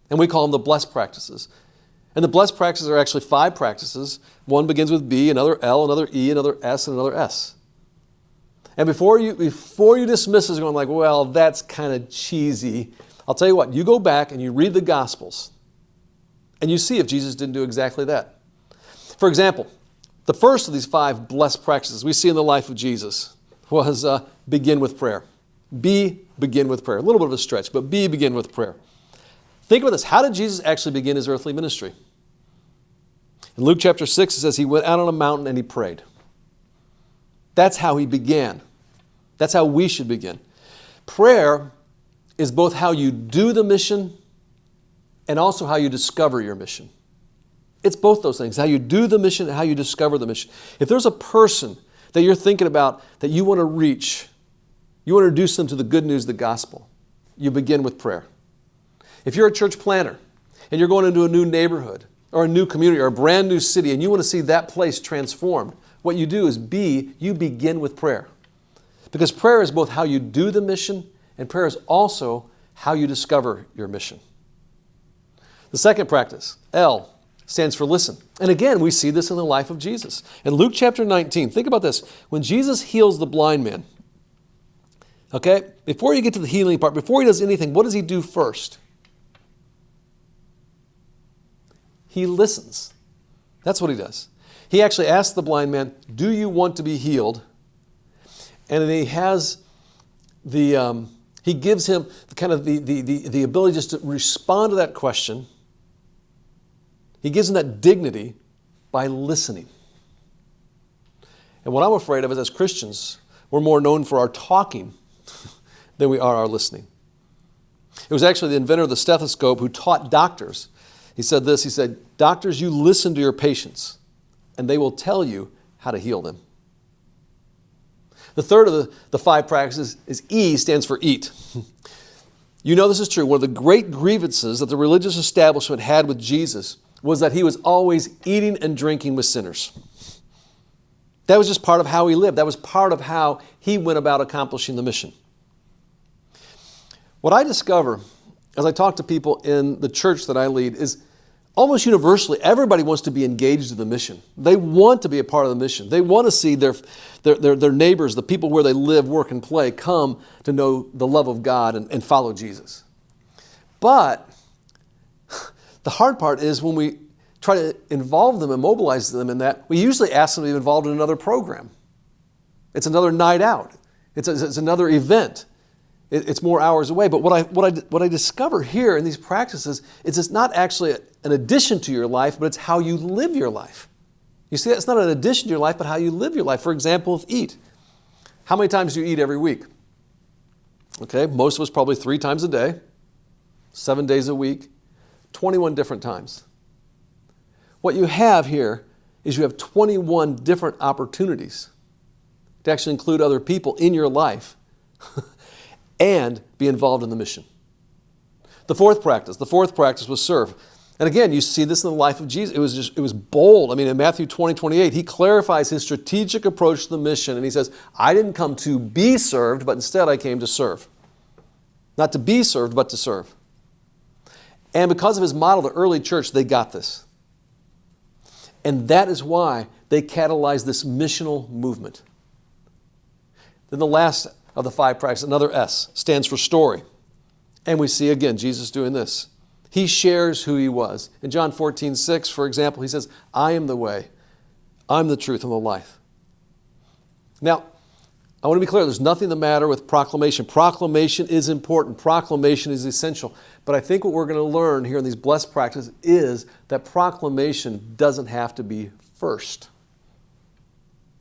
And we call them the B.L.E.S.S practices. And the B.L.E.S.S practices are actually 5 practices. One begins with B, another L, another E, another S, and another S. And before you dismiss this going like, well, that's kind of cheesy, I'll tell you what, you go back and you read the Gospels and you see if Jesus didn't do exactly that. For example, the first of these 5 B.L.E.S.S practices we see in the life of Jesus was begin with prayer. B, begin with prayer. A little bit of a stretch, but B, begin with prayer. Think about this. How did Jesus actually begin his earthly ministry? In Luke chapter 6, it says he went out on a mountain and he prayed. That's how he began. That's how we should begin. Prayer is both how you do the mission and also how you discover your mission. It's both those things, how you do the mission and how you discover the mission. If there's a person that you're thinking about that you want to reach, you want to introduce them to the good news of the gospel, you begin with prayer. If you're a church planner and you're going into a new neighborhood or a new community or a brand new city and you want to see that place transformed, what you do is you begin with prayer. Because prayer is both how you do the mission and prayer is also how you discover your mission. The second practice, L, stands for listen. And again, we see this in the life of Jesus. In Luke chapter 19, think about this. When Jesus heals the blind man, okay, before you get to the healing part, before he does anything, what does he do first? He listens. That's what he does. He actually asks the blind man, do you want to be healed? And then he gives him the ability just to respond to that question. He gives him that dignity by listening. And what I'm afraid of is as Christians, we're more known for our talking than we are our listening. It was actually the inventor of the stethoscope who taught doctors. He said this, he said, doctors, you listen to your patients and they will tell you how to heal them. The third of the 5 practices is E, stands for eat. You know this is true. One of the great grievances that the religious establishment had with Jesus was that he was always eating and drinking with sinners. That was just part of how he lived. That was part of how he went about accomplishing the mission. What I discover as I talk to people in the church that I lead is almost universally, everybody wants to be engaged in the mission. They want to be a part of the mission. They want to see their neighbors, the people where they live, work, and play, come to know the love of God and follow Jesus. But the hard part is when we try to involve them and mobilize them in that, we usually ask them to be involved in another program. It's another night out. It's another event. It's more hours away. But what I discover here in these practices is it's not actually an addition to your life, but it's how you live your life. You see, it's not an addition to your life, but how you live your life. For example, with eat. How many times do you eat every week? Okay, most of us probably 3 times a day, 7 days a week, 21 different times. What you have here is you have 21 different opportunities to actually include other people in your life and be involved in the mission. The fourth practice was serve. And again, you see this in the life of Jesus. It was bold. I mean, in Matthew 20:28, he clarifies his strategic approach to the mission. And he says, I didn't come to be served, but instead I came to serve. Not to be served, but to serve. And because of his model, the early church, they got this. And that is why they catalyzed this missional movement. Then the last of the 5 practices, another S, stands for story. And we see again Jesus doing this. He shares who he was. In John 14:6, for example, he says, I am the way, I'm the truth, and the life. Now, I want to be clear, there's nothing the matter with proclamation. Proclamation is important. Proclamation is essential. But I think what we're going to learn here in these B.L.E.S.S practices is that proclamation doesn't have to be first.